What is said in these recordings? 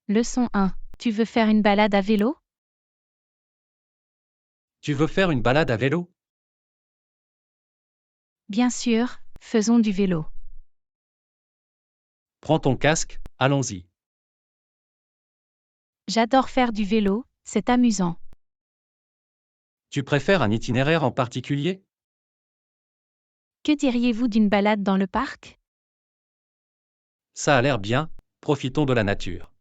Leçon 1. Tu veux faire une balade à vélo? Tu veux faire une balade à vélo? Bien sûr, faisons du vélo. Prends ton casque, allons-y. J'adore faire du vélo, c'est amusant. Tu préfères un itinéraire en particulier? Que diriez-vous d'une balade dans le parc? Ça a l'air bien, profitons de la nature.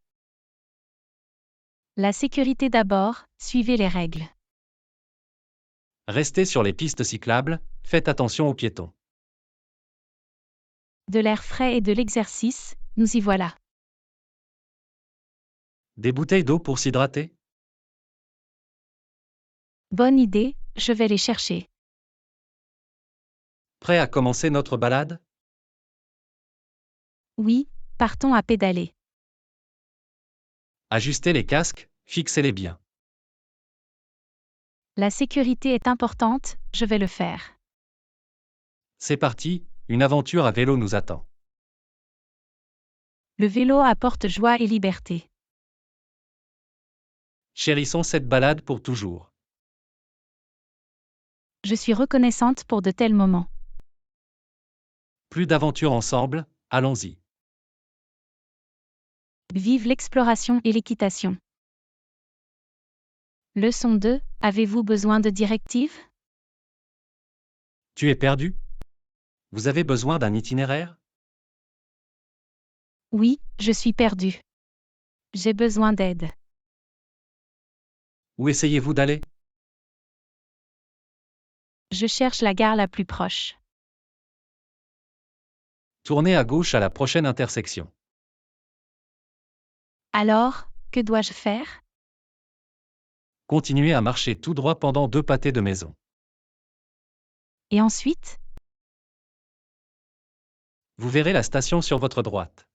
La sécurité d'abord, suivez les règles. Restez sur les pistes cyclables, faites attention aux piétons. De l'air frais et de l'exercice, nous y voilà. Des bouteilles d'eau pour s'hydrater? Bonne idée, je vais les chercher. Prêt à commencer notre balade? Oui, partons à pédaler. Ajustez les casques, fixez-les bien. La sécurité est importante, je vais le faire. C'est parti, une aventure à vélo nous attend. Le vélo apporte joie et liberté. Chérissons cette balade pour toujours. Je suis reconnaissante pour de tels moments. Plus d'aventures ensemble, allons-y. Vive l'exploration et l'équitation. Leçon 2. Avez-vous besoin de directives? Tu es perdu? Vous avez besoin d'un itinéraire? Oui, je suis perdue. J'ai besoin d'aide. Où essayez-vous d'aller? Je cherche la gare la plus proche. Tournez à gauche à la prochaine intersection. Alors, que dois-je faire? Continuez à marcher tout droit pendant 2 pâtés de maison. Et ensuite? Vous verrez la station sur votre droite.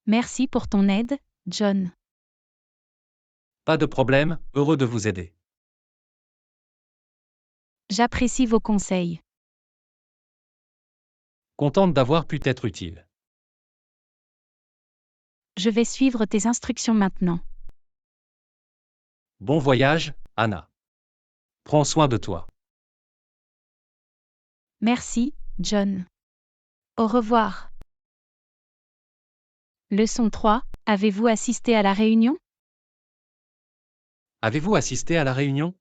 Merci pour ton aide, John. Pas de problème, heureux de vous aider. J'apprécie vos conseils. Contente d'avoir pu t'être utile. Je vais suivre tes instructions maintenant. Bon voyage, Anna. Prends soin de toi. Merci, John. Au revoir. Leçon 3. Avez-vous assisté à la réunion? Avez-vous assisté à la réunion?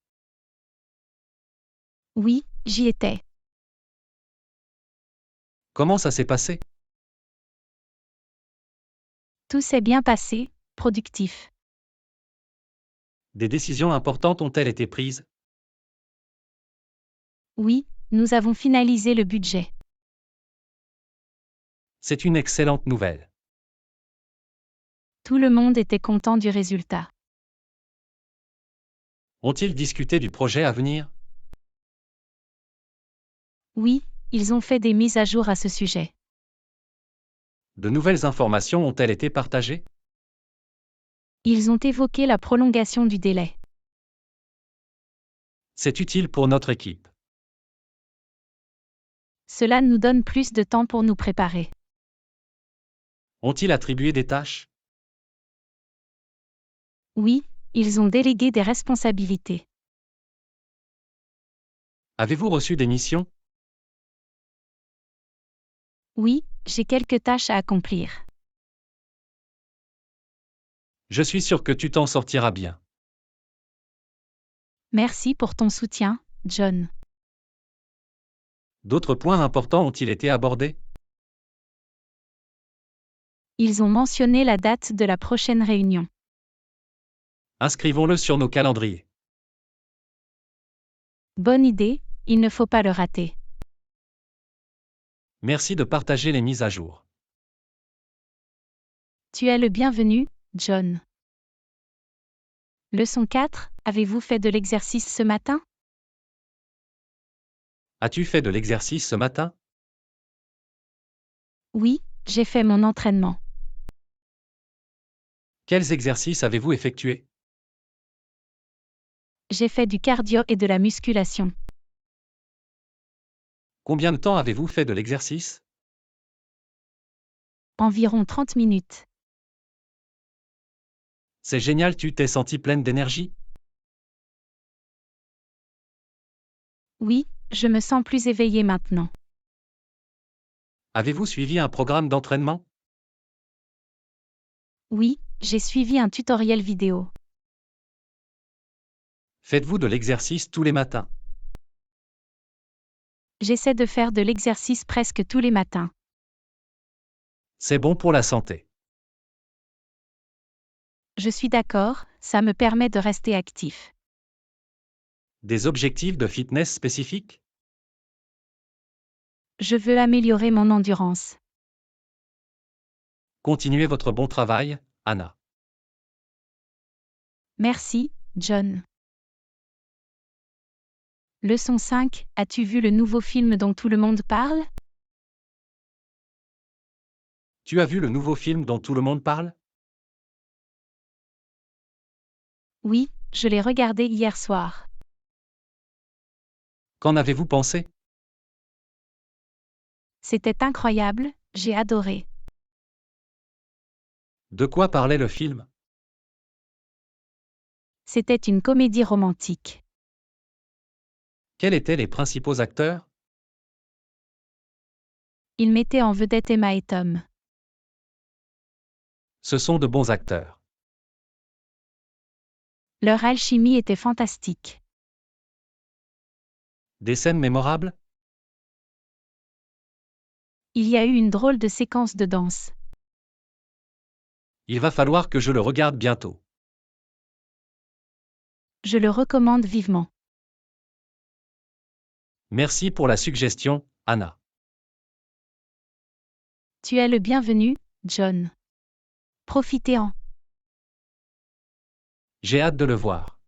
Oui, j'y étais. Comment ça s'est passé? Tout s'est bien passé, productif. Des décisions importantes ont-elles été prises? Oui, nous avons finalisé le budget. C'est une excellente nouvelle. Tout le monde était content du résultat. Ont-ils discuté du projet à venir? Oui, ils ont fait des mises à jour à ce sujet. De nouvelles informations ont-elles été partagées? Ils ont évoqué la prolongation du délai. C'est utile pour notre équipe. Cela nous donne plus de temps pour nous préparer. Ont-ils attribué des tâches? Oui, ils ont délégué des responsabilités. Avez-vous reçu des missions? Oui, j'ai quelques tâches à accomplir. Je suis sûr que tu t'en sortiras bien. Merci pour ton soutien, John. D'autres points importants ont-ils été abordés? Ils ont mentionné la date de la prochaine réunion. Inscrivons-le sur nos calendriers. Bonne idée, il ne faut pas le rater. Merci de partager les mises à jour. Tu es le bienvenu, John. Leçon 4. Avez-vous fait de l'exercice ce matin? As-tu fait de l'exercice ce matin? Oui, j'ai fait mon entraînement. Quels exercices avez-vous effectués? J'ai fait du cardio et de la musculation. Combien de temps avez-vous fait de l'exercice? Environ 30 minutes. C'est génial, tu t'es sentie pleine d'énergie? Oui, je me sens plus éveillée maintenant. Avez-vous suivi un programme d'entraînement? Oui, j'ai suivi un tutoriel vidéo. Faites-vous de l'exercice tous les matins? J'essaie de faire de l'exercice presque tous les matins. C'est bon pour la santé. Je suis d'accord, ça me permet de rester actif. Des objectifs de fitness spécifiques? Je veux améliorer mon endurance. Continuez votre bon travail, Anna. Merci, John. Leçon 5. As-tu vu le nouveau film dont tout le monde parle? Tu as vu le nouveau film dont tout le monde parle? Oui, je l'ai regardé hier soir. Qu'en avez-vous pensé? C'était incroyable, j'ai adoré. De quoi parlait le film? C'était une comédie romantique. Quels étaient les principaux acteurs? Il mettait en vedette Emma et Tom. Ce sont de bons acteurs. Leur alchimie était fantastique. Des scènes mémorables? Il y a eu une drôle de séquence de danse. Il va falloir que je le regarde bientôt. Je le recommande vivement. Merci pour la suggestion, Anna. Tu es le bienvenu, John. Profitez-en. J'ai hâte de le voir.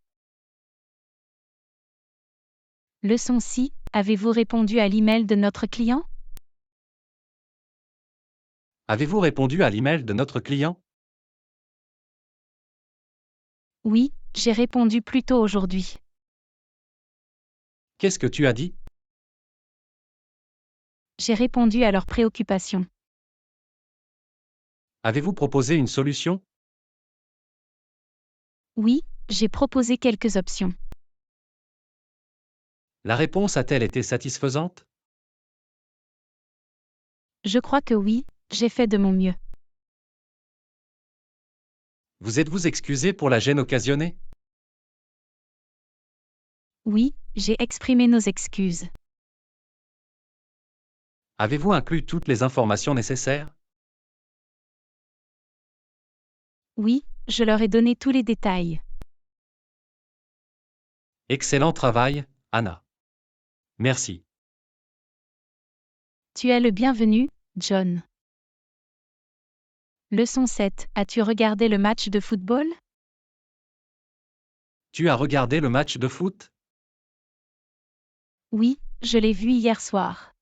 Leçon 6. Avez-vous répondu à l'email de notre client? Avez-vous répondu à l'email de notre client? Oui, j'ai répondu plus tôt aujourd'hui. Qu'est-ce que tu as dit? J'ai répondu à leurs préoccupations. Avez-vous proposé une solution? Oui, j'ai proposé quelques options. La réponse a-t-elle été satisfaisante? Je crois que oui, j'ai fait de mon mieux. Vous êtes-vous excusé pour la gêne occasionnée? Oui, j'ai exprimé nos excuses. Avez-vous inclus toutes les informations nécessaires? Oui, je leur ai donné tous les détails. Excellent travail, Anna. Merci. Tu es le bienvenu, John. Leçon 7. As-tu regardé le match de football? Tu as regardé le match de foot? Oui, je l'ai vu hier soir.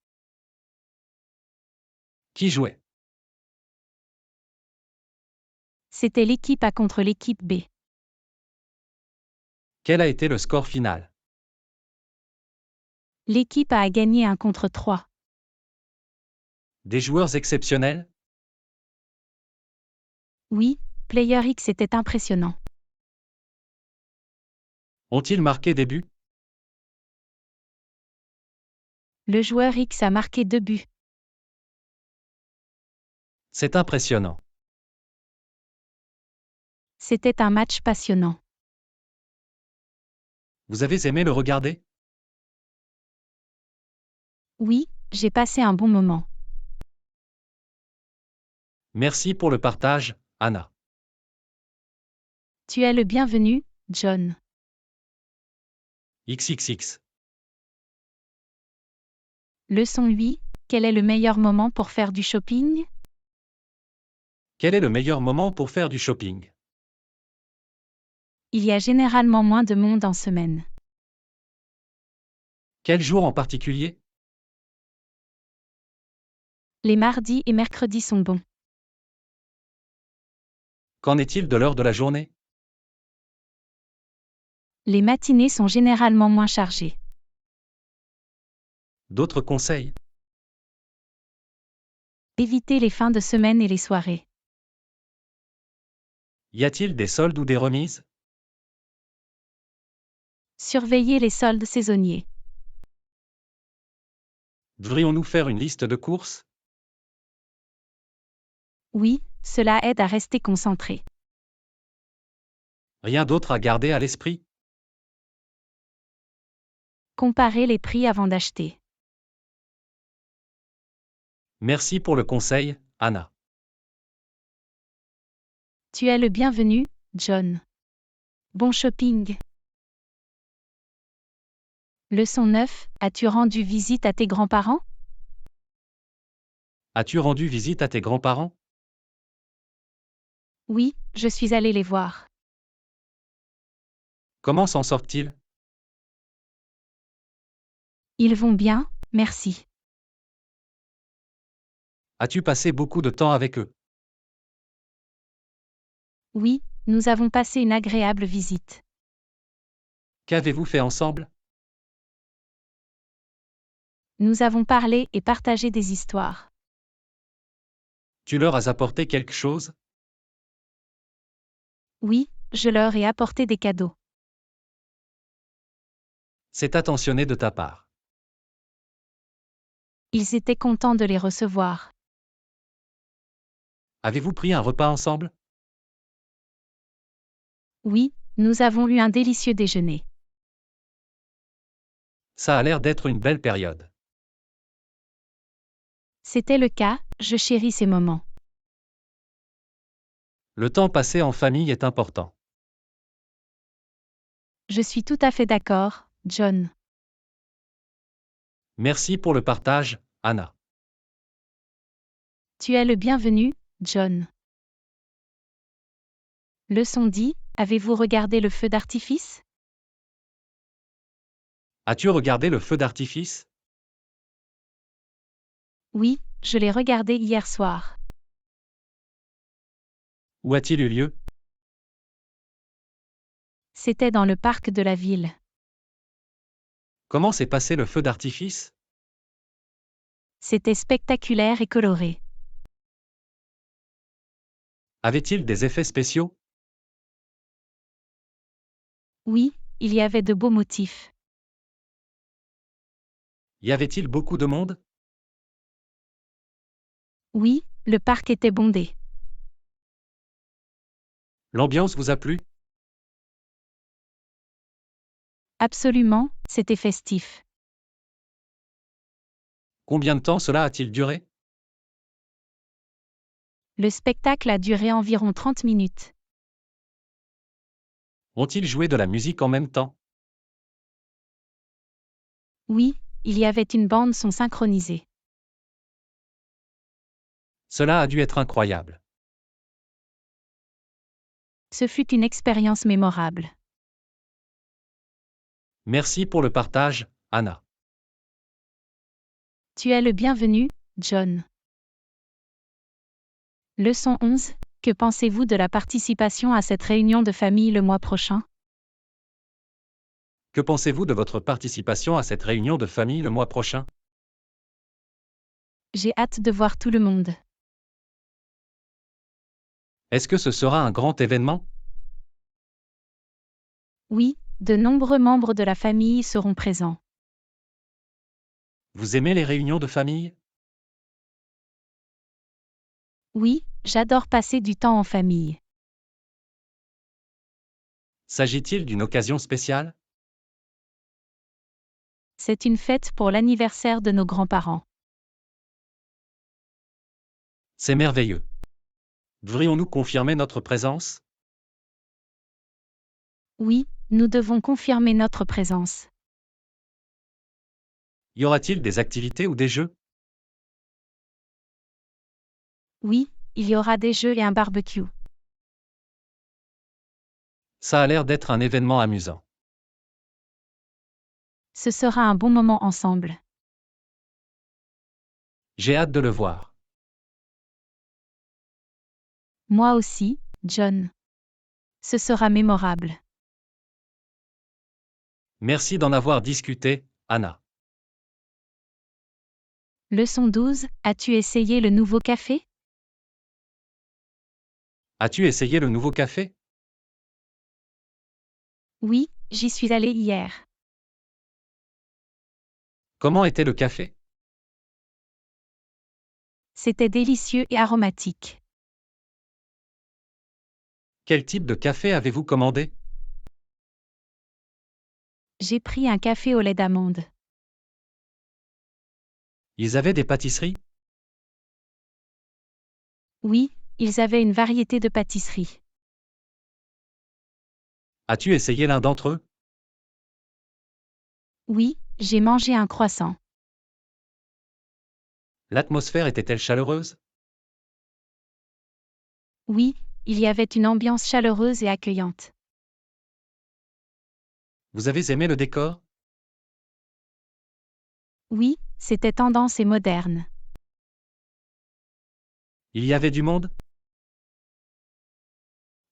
Qui jouait? C'était l'équipe A contre l'équipe B. Quel a été le score final? L'équipe A gagné 1 contre 3. Des joueurs exceptionnels? Oui, Player X était impressionnant. Ont-ils marqué des buts? Le joueur X a marqué 2 buts. C'est impressionnant. C'était un match passionnant. Vous avez aimé le regarder? Oui, j'ai passé un bon moment. Merci pour le partage, Anna. Tu es le bienvenu, John. XXX. Leçon 8. Quel est le meilleur moment pour faire du shopping? Quel est le meilleur moment pour faire du shopping? Il y a généralement moins de monde en semaine. Quel jour en particulier? Les mardis et mercredis sont bons. Qu'en est-il de l'heure de la journée? Les matinées sont généralement moins chargées. D'autres conseils? Évitez les fins de semaine et les soirées. Y a-t-il des soldes ou des remises? Surveillez les soldes saisonniers. Devrions-nous faire une liste de courses? Oui, cela aide à rester concentré. Rien d'autre à garder à l'esprit? Comparez les prix avant d'acheter. Merci pour le conseil, Anna. Tu es le bienvenu, John. Bon shopping. Leçon 9. As-tu rendu visite à tes grands-parents? As-tu rendu visite à tes grands-parents? Oui, je suis allé les voir. Comment s'en sortent-ils? Ils vont bien, merci. As-tu passé beaucoup de temps avec eux? Oui, nous avons passé une agréable visite. Qu'avez-vous fait ensemble? Nous avons parlé et partagé des histoires. Tu leur as apporté quelque chose? Oui, je leur ai apporté des cadeaux. C'est attentionné de ta part. Ils étaient contents de les recevoir. Avez-vous pris un repas ensemble? Oui, nous avons eu un délicieux déjeuner. Ça a l'air d'être une belle période. C'était le cas, je chéris ces moments. Le temps passé en famille est important. Je suis tout à fait d'accord, John. Merci pour le partage, Anna. Tu es le bienvenu, John. Leçon 10. Avez-vous regardé le feu d'artifice? As-tu regardé le feu d'artifice? Oui, je l'ai regardé hier soir. Où a-t-il eu lieu? C'était dans le parc de la ville. Comment s'est passé le feu d'artifice? C'était spectaculaire et coloré. Avait-il des effets spéciaux? Oui, il y avait de beaux motifs. Y avait-il beaucoup de monde? Oui, le parc était bondé. L'ambiance vous a plu? Absolument, c'était festif. Combien de temps cela a-t-il duré? Le spectacle a duré environ 30 minutes. Ont-ils joué de la musique en même temps? Oui, il y avait une bande son synchronisée. Cela a dû être incroyable. Ce fut une expérience mémorable. Merci pour le partage, Anna. Tu es le bienvenu, John. Leçon 11. Que pensez-vous de la participation à cette réunion de famille le mois prochain? Que pensez-vous de votre participation à cette réunion de famille le mois prochain? J'ai hâte de voir tout le monde. Est-ce que ce sera un grand événement? Oui, de nombreux membres de la famille seront présents. Vous aimez les réunions de famille? Oui, j'adore passer du temps en famille. S'agit-il d'une occasion spéciale? C'est une fête pour l'anniversaire de nos grands-parents. C'est merveilleux. Devrions-nous confirmer notre présence? Oui, nous devons confirmer notre présence. Y aura-t-il des activités ou des jeux? Oui, il y aura des jeux et un barbecue. Ça a l'air d'être un événement amusant. Ce sera un bon moment ensemble. J'ai hâte de le voir. Moi aussi, John. Ce sera mémorable. Merci d'en avoir discuté, Anna. Leçon 12. As-tu essayé le nouveau café? As-tu essayé le nouveau café? Oui, j'y suis allée hier. Comment était le café? C'était délicieux et aromatique. Quel type de café avez-vous commandé? J'ai pris un café au lait d'amande. Ils avaient des pâtisseries? Oui, ils avaient une variété de pâtisseries. As-tu essayé l'un d'entre eux? Oui, j'ai mangé un croissant. L'atmosphère était-elle chaleureuse? Oui, il y avait une ambiance chaleureuse et accueillante. Vous avez aimé le décor? Oui, c'était tendance et moderne. Il y avait du monde?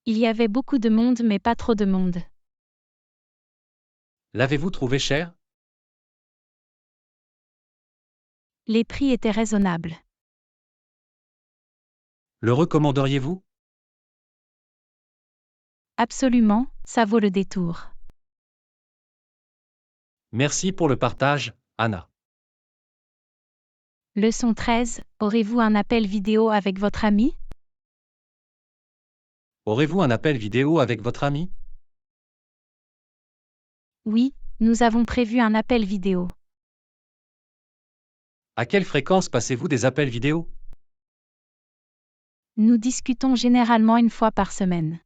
Il y avait beaucoup de monde mais pas trop de monde. L'avez-vous trouvé cher? Les prix étaient raisonnables. Le recommanderiez-vous? Absolument, ça vaut le détour. Merci pour le partage, Anna. Leçon 13, aurez-vous un appel vidéo avec votre ami? Aurez-vous un appel vidéo avec votre ami? Oui, nous avons prévu un appel vidéo. À quelle fréquence passez-vous des appels vidéo? Nous discutons généralement une fois par semaine.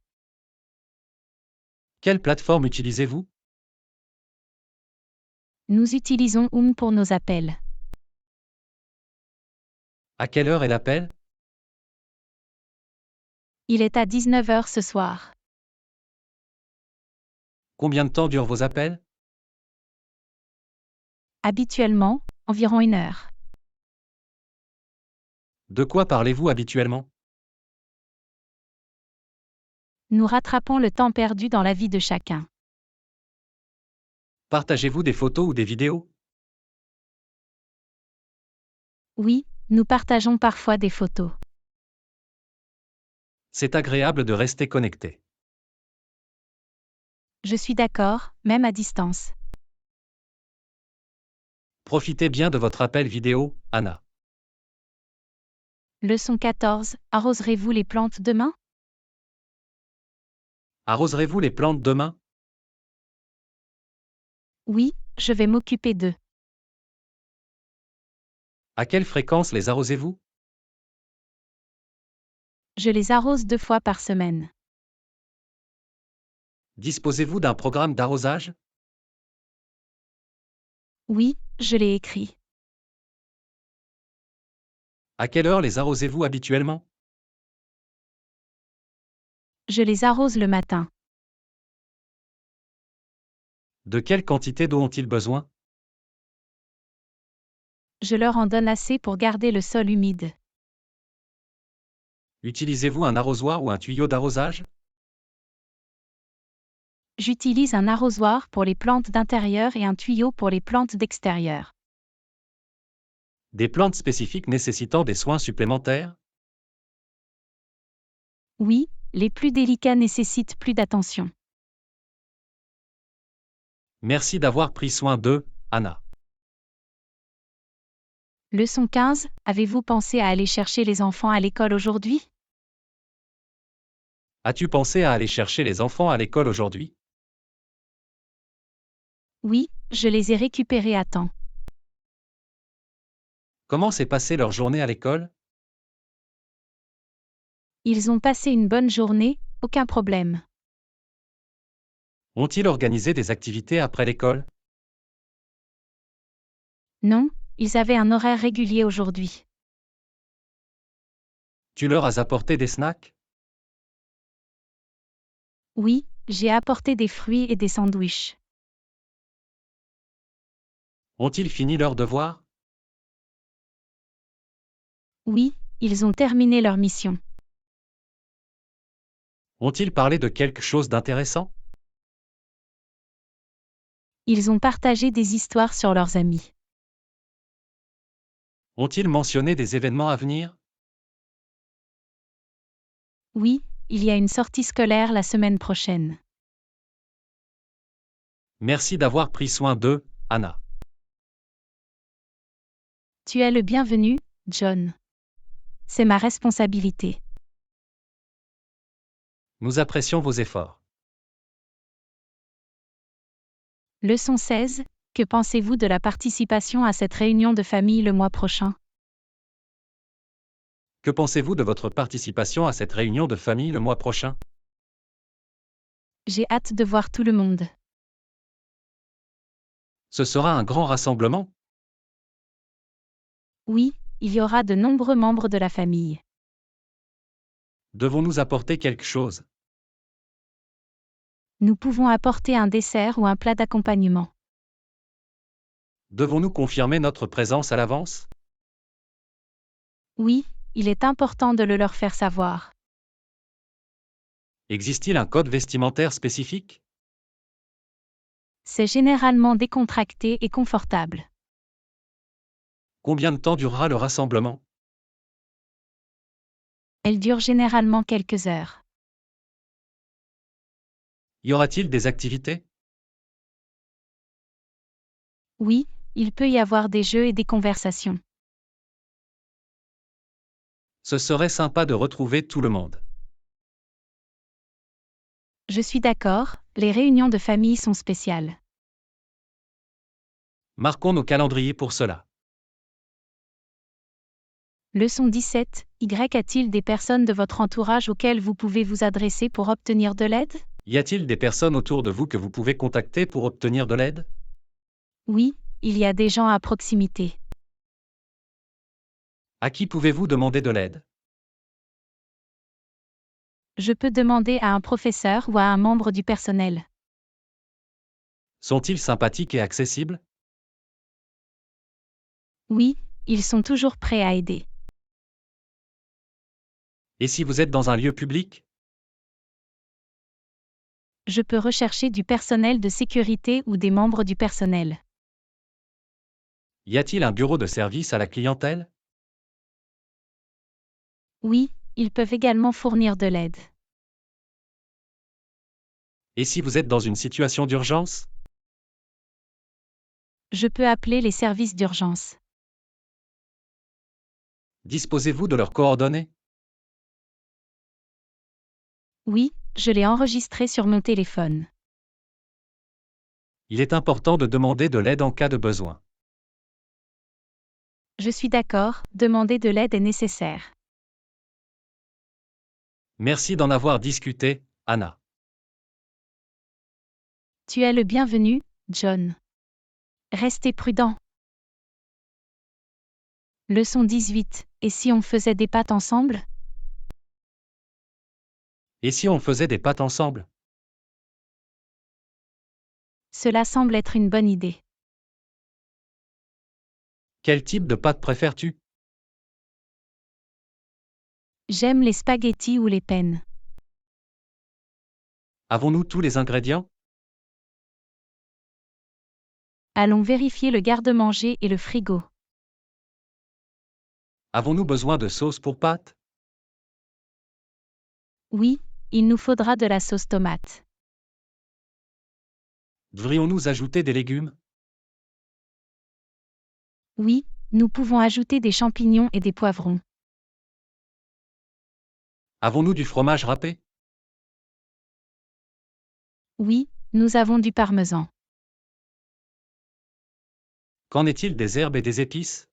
Quelle plateforme utilisez-vous? Nous utilisons Zoom pour nos appels. À quelle heure est l'appel? Il est à 19 heures ce soir. Combien de temps durent vos appels? Habituellement, environ 1 heure. De quoi parlez-vous habituellement? Nous rattrapons le temps perdu dans la vie de chacun. Partagez-vous des photos ou des vidéos? Oui, nous partageons parfois des photos. C'est agréable de rester connecté. Je suis d'accord, même à distance. Profitez bien de votre appel vidéo, Anna. Leçon 14, arroserez-vous les plantes demain? Arroserez-vous les plantes demain? Oui, je vais m'occuper d'eux. À quelle fréquence les arrosez-vous? Je les arrose 2 fois par semaine. Disposez-vous d'un programme d'arrosage? Oui, je l'ai écrit. À quelle heure les arrosez-vous habituellement? Je les arrose le matin. De quelle quantité d'eau ont-ils besoin? Je leur en donne assez pour garder le sol humide. Utilisez-vous un arrosoir ou un tuyau d'arrosage? J'utilise un arrosoir pour les plantes d'intérieur et un tuyau pour les plantes d'extérieur. Des plantes spécifiques nécessitant des soins supplémentaires? Oui, les plus délicats nécessitent plus d'attention. Merci d'avoir pris soin d'eux, Anna. Leçon 15, avez-vous pensé à aller chercher les enfants à l'école aujourd'hui? As-tu pensé à aller chercher les enfants à l'école aujourd'hui? Oui, je les ai récupérés à temps. Comment s'est passée leur journée à l'école? Ils ont passé une bonne journée, aucun problème. Ont-ils organisé des activités après l'école? Non, ils avaient un horaire régulier aujourd'hui. Tu leur as apporté des snacks? Oui, j'ai apporté des fruits et des sandwichs. Ont-ils fini leurs devoirs? Oui, ils ont terminé leur mission. Ont-ils parlé de quelque chose d'intéressant? Ils ont partagé des histoires sur leurs amis. Ont-ils mentionné des événements à venir? Oui, il y a une sortie scolaire la semaine prochaine. Merci d'avoir pris soin d'eux, Anna. Tu es le bienvenu, John. C'est ma responsabilité. Nous apprécions vos efforts. Leçon 16. Que pensez-vous de la participation à cette réunion de famille le mois prochain? Que pensez-vous de votre participation à cette réunion de famille le mois prochain? J'ai hâte de voir tout le monde. Ce sera un grand rassemblement? Oui, il y aura de nombreux membres de la famille. Devons-nous apporter quelque chose? Nous pouvons apporter un dessert ou un plat d'accompagnement. Devons-nous confirmer notre présence à l'avance? Oui, il est important de le leur faire savoir. Existe-t-il un code vestimentaire spécifique? C'est généralement décontracté et confortable. Combien de temps durera le rassemblement? Elle dure généralement quelques heures. Y aura-t-il des activités? Oui, il peut y avoir des jeux et des conversations. Ce serait sympa de retrouver tout le monde. Je suis d'accord, les réunions de famille sont spéciales. Marquons nos calendriers pour cela. Leçon 17. Y a-t-il des personnes de votre entourage auxquelles vous pouvez vous adresser pour obtenir de l'aide? Y a-t-il des personnes autour de vous que vous pouvez contacter pour obtenir de l'aide? Oui, il y a des gens à proximité. À qui pouvez-vous demander de l'aide? Je peux demander à un professeur ou à un membre du personnel. Sont-ils sympathiques et accessibles? Oui, ils sont toujours prêts à aider. Et si vous êtes dans un lieu public? Je peux rechercher du personnel de sécurité ou des membres du personnel. Y a-t-il un bureau de service à la clientèle? Oui, ils peuvent également fournir de l'aide. Et si vous êtes dans une situation d'urgence? Je peux appeler les services d'urgence. Disposez-vous de leurs coordonnées? Oui, je l'ai enregistré sur mon téléphone. Il est important de demander de l'aide en cas de besoin. Je suis d'accord, demander de l'aide est nécessaire. Merci d'en avoir discuté, Anna. Tu es le bienvenu, John. Restez prudent. Leçon 18. Et si on faisait des pâtes ensemble? Et si on faisait des pâtes ensemble? Cela semble être une bonne idée. Quel type de pâtes préfères-tu? J'aime les spaghettis ou les penne. Avons-nous tous les ingrédients? Allons vérifier le garde-manger et le frigo. Avons-nous besoin de sauce pour pâtes? Oui, il nous faudra de la sauce tomate. Devrions-nous ajouter des légumes? Oui, nous pouvons ajouter des champignons et des poivrons. Avons-nous du fromage râpé? Oui, nous avons du parmesan. Qu'en est-il des herbes et des épices?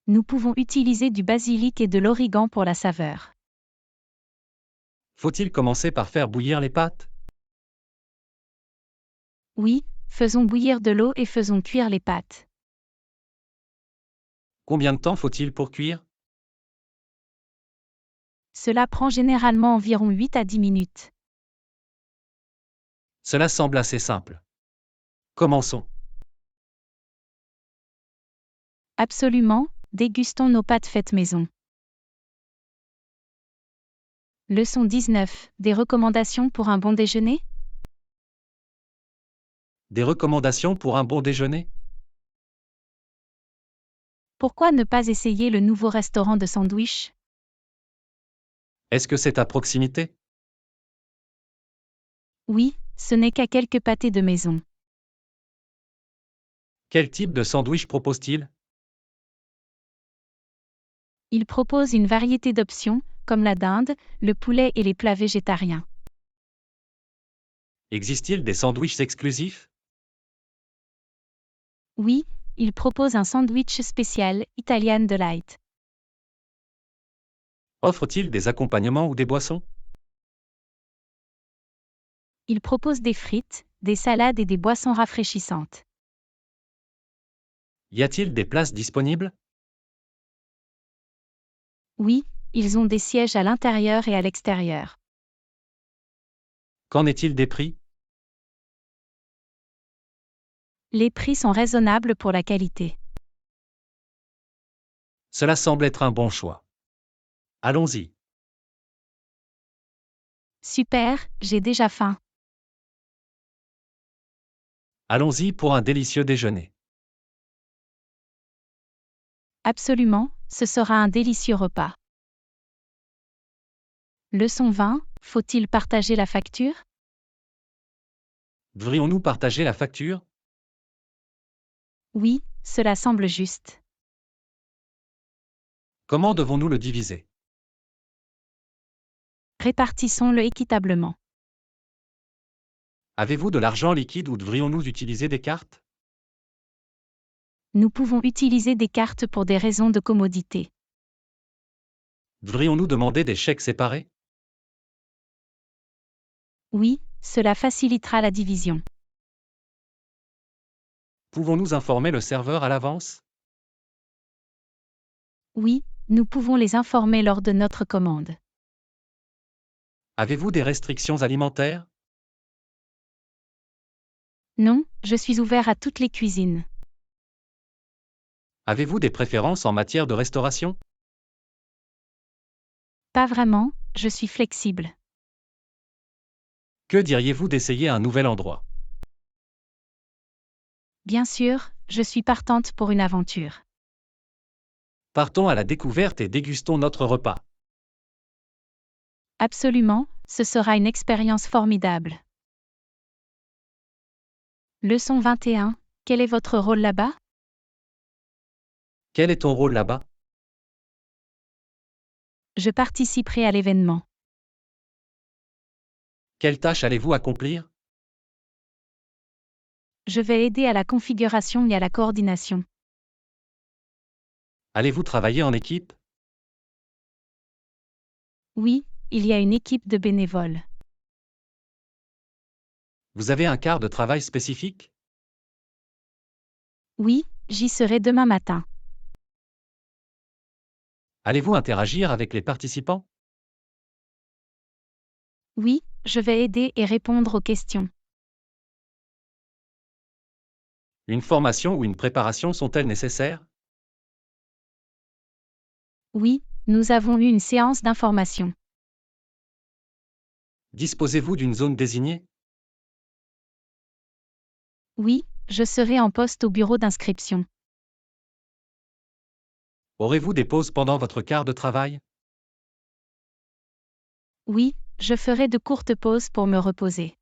Nous pouvons utiliser du basilic et de l'origan pour la saveur. Faut-il commencer par faire bouillir les pâtes? Oui, faisons bouillir de l'eau et faisons cuire les pâtes. Combien de temps faut-il pour cuire? Cela prend généralement environ 8 à 10 minutes. Cela semble assez simple. Commençons. Absolument, dégustons nos pâtes faites maison. Leçon 19. Des recommandations pour un bon déjeuner? Des recommandations pour un bon déjeuner? Pourquoi ne pas essayer le nouveau restaurant de sandwich? Est-ce que c'est à proximité? Oui, ce n'est qu'à quelques pâtés de maison. Quel type de sandwich propose-t-il? Il propose une variété d'options, comme la dinde, le poulet et les plats végétariens. Existe-t-il des sandwichs exclusifs? Oui, il propose un sandwich spécial, Italian Delight. Offre-t-il des accompagnements ou des boissons? Il propose des frites, des salades et des boissons rafraîchissantes. Y a-t-il des places disponibles? Oui, ils ont des sièges à l'intérieur et à l'extérieur. Qu'en est-il des prix? Les prix sont raisonnables pour la qualité. Cela semble être un bon choix. Allons-y. Super, j'ai déjà faim. Allons-y pour un délicieux déjeuner. Absolument, ce sera un délicieux repas. Leçon 20, faut-il partager la facture? Devrions-nous partager la facture? Oui, cela semble juste. Comment devons-nous le diviser? Répartissons-le équitablement. Avez-vous de l'argent liquide ou devrions-nous utiliser des cartes? Nous pouvons utiliser des cartes pour des raisons de commodité. Devrions-nous demander des chèques séparés? Oui, cela facilitera la division. Pouvons-nous informer le serveur à l'avance? Oui, nous pouvons les informer lors de notre commande. Avez-vous des restrictions alimentaires? Non, je suis ouvert à toutes les cuisines. Avez-vous des préférences en matière de restauration? Pas vraiment, je suis flexible. Que diriez-vous d'essayer un nouvel endroit? Bien sûr, je suis partante pour une aventure. Partons à la découverte et dégustons notre repas. Absolument, ce sera une expérience formidable. Leçon 21. Quel est votre rôle là-bas? Quel est ton rôle là-bas? Je participerai à l'événement. Quelle tâche allez-vous accomplir? Je vais aider à la configuration et à la coordination. Allez-vous travailler en équipe? Oui, il y a une équipe de bénévoles. Vous avez un quart de travail spécifique? Oui, j'y serai demain matin. Allez-vous interagir avec les participants? Oui, je vais aider et répondre aux questions. Une formation ou une préparation sont-elles nécessaires? Oui, nous avons eu une séance d'information. Disposez-vous d'une zone désignée? Oui, je serai en poste au bureau d'inscription. Aurez-vous des pauses pendant votre quart de travail? Oui, je ferai de courtes pauses pour me reposer.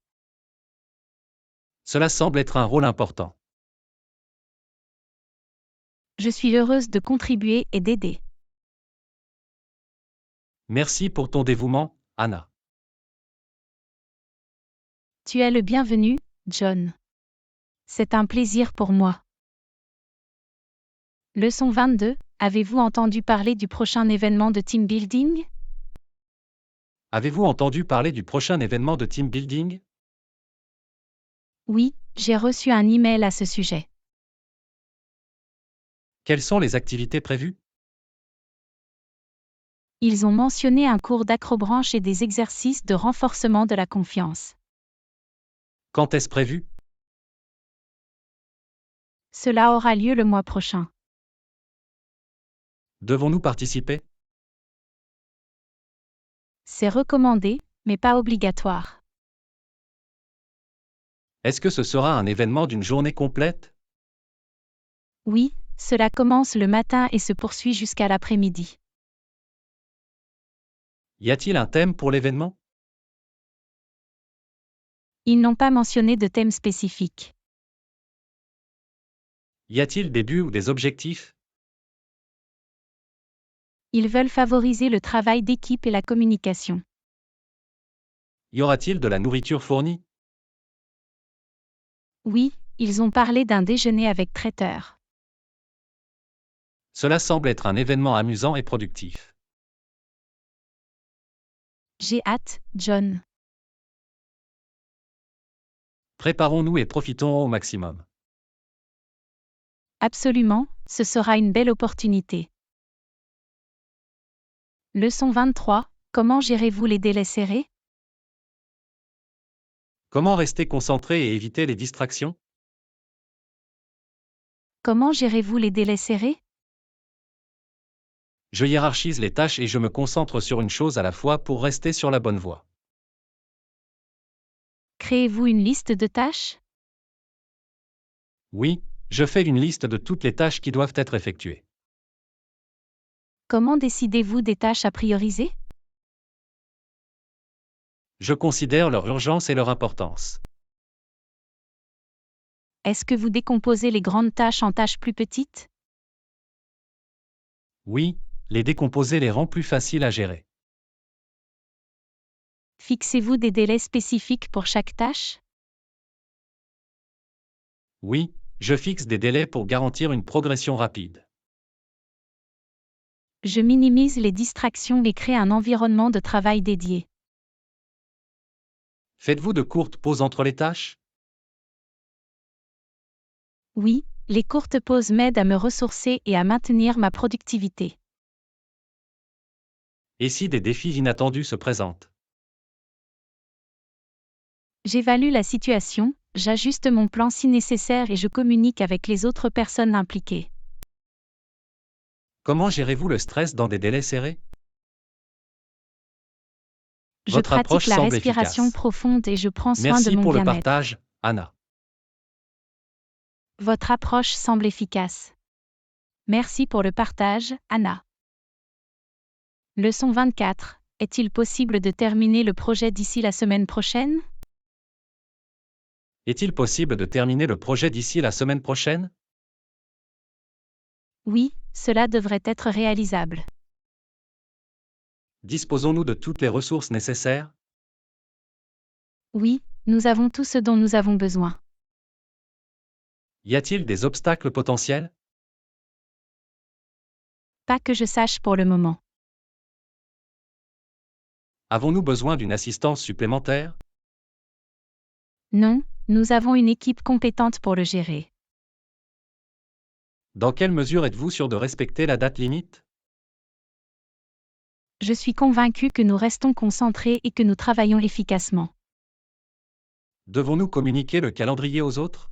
Cela semble être un rôle important. Je suis heureuse de contribuer et d'aider. Merci pour ton dévouement, Anna. Tu es le bienvenu, John. C'est un plaisir pour moi. Leçon 22. Avez-vous entendu parler du prochain événement de team building? Avez-vous entendu parler du prochain événement de team building? Oui, j'ai reçu un email à ce sujet. Quelles sont les activités prévues? Ils ont mentionné un cours d'acrobranche et des exercices de renforcement de la confiance. Quand est-ce prévu? Cela aura lieu le mois prochain. Devons-nous participer? C'est recommandé, mais pas obligatoire. Est-ce que ce sera un événement d'une journée complète? Oui, cela commence le matin et se poursuit jusqu'à l'après-midi. Y a-t-il un thème pour l'événement? Ils n'ont pas mentionné de thème spécifique. Y a-t-il des buts ou des objectifs? Ils veulent favoriser le travail d'équipe et la communication. Y aura-t-il de la nourriture fournie? Oui, ils ont parlé d'un déjeuner avec traiteur. Cela semble être un événement amusant et productif. J'ai hâte, John. Préparons-nous et profitons au maximum. Absolument, ce sera une belle opportunité. Leçon 23. Comment gérez-vous les délais serrés? Comment rester concentré et éviter les distractions? Comment gérez-vous les délais serrés? Je hiérarchise les tâches et je me concentre sur une chose à la fois pour rester sur la bonne voie. Créez-vous une liste de tâches? Oui, je fais une liste de toutes les tâches qui doivent être effectuées. Comment décidez-vous des tâches à prioriser? Je considère leur urgence et leur importance. Est-ce que vous décomposez les grandes tâches en tâches plus petites? Oui, les décomposer les rend plus faciles à gérer. Fixez-vous des délais spécifiques pour chaque tâche? Oui, je fixe des délais pour garantir une progression rapide. Je minimise les distractions et crée un environnement de travail dédié. Faites-vous de courtes pauses entre les tâches? Oui, les courtes pauses m'aident à me ressourcer et à maintenir ma productivité. Et si des défis inattendus se présentent? J'évalue la situation, j'ajuste mon plan si nécessaire et je communique avec les autres personnes impliquées. Comment gérez-vous le stress dans des délais serrés? Je Votre pratique approche la semble respiration efficace. profonde et je prends soin de Merci mon pour le bien-être. partage, Anna. Votre approche semble efficace. Merci pour le partage, Anna. Leçon 24. Est-il possible de terminer le projet d'ici la semaine prochaine? Est-il possible de terminer le projet d'ici la semaine prochaine? Oui, cela devrait être réalisable. Disposons-nous de toutes les ressources nécessaires? Oui, nous avons tout ce dont nous avons besoin. Y a-t-il des obstacles potentiels? Pas que je sache pour le moment. Avons-nous besoin d'une assistance supplémentaire? Non, nous avons une équipe compétente pour le gérer. Dans quelle mesure êtes-vous sûr de respecter la date limite? Je suis convaincu que nous restons concentrés et que nous travaillons efficacement. Devons-nous communiquer le calendrier aux autres?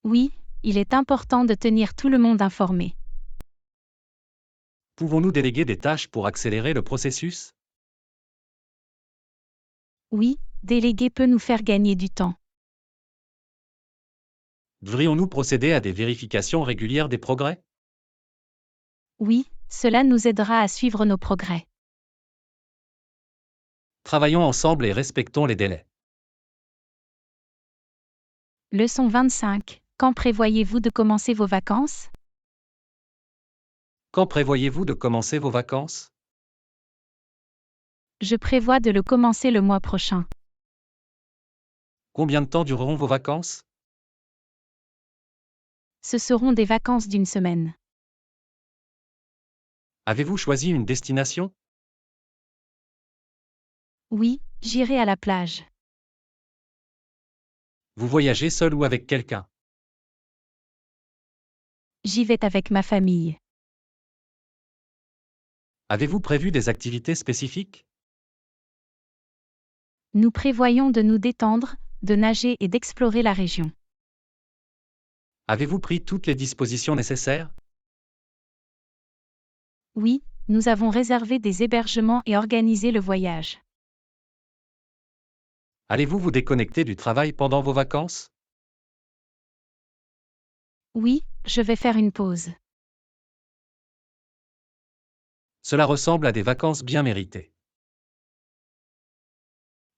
Oui, il est important de tenir tout le monde informé. Pouvons-nous déléguer des tâches pour accélérer le processus? Oui, déléguer peut nous faire gagner du temps. Devrions-nous procéder à des vérifications régulières des progrès? Oui, cela nous aidera à suivre nos progrès. Travaillons ensemble et respectons les délais. Leçon 25. Quand prévoyez-vous de commencer vos vacances? Quand prévoyez-vous de commencer vos vacances? Je prévois de le commencer le mois prochain. Combien de temps dureront vos vacances? Ce seront des vacances d'une semaine. Avez-vous choisi une destination? Oui, j'irai à la plage. Vous voyagez seul ou avec quelqu'un? J'y vais avec ma famille. Avez-vous prévu des activités spécifiques? Nous prévoyons de nous détendre, de nager et d'explorer la région. Avez-vous pris toutes les dispositions nécessaires? Oui, nous avons réservé des hébergements et organisé le voyage. Allez-vous vous déconnecter du travail pendant vos vacances? Oui, je vais faire une pause. Cela ressemble à des vacances bien méritées.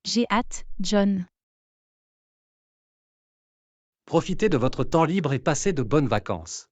J'ai hâte, John. Profitez de votre temps libre et passez de bonnes vacances.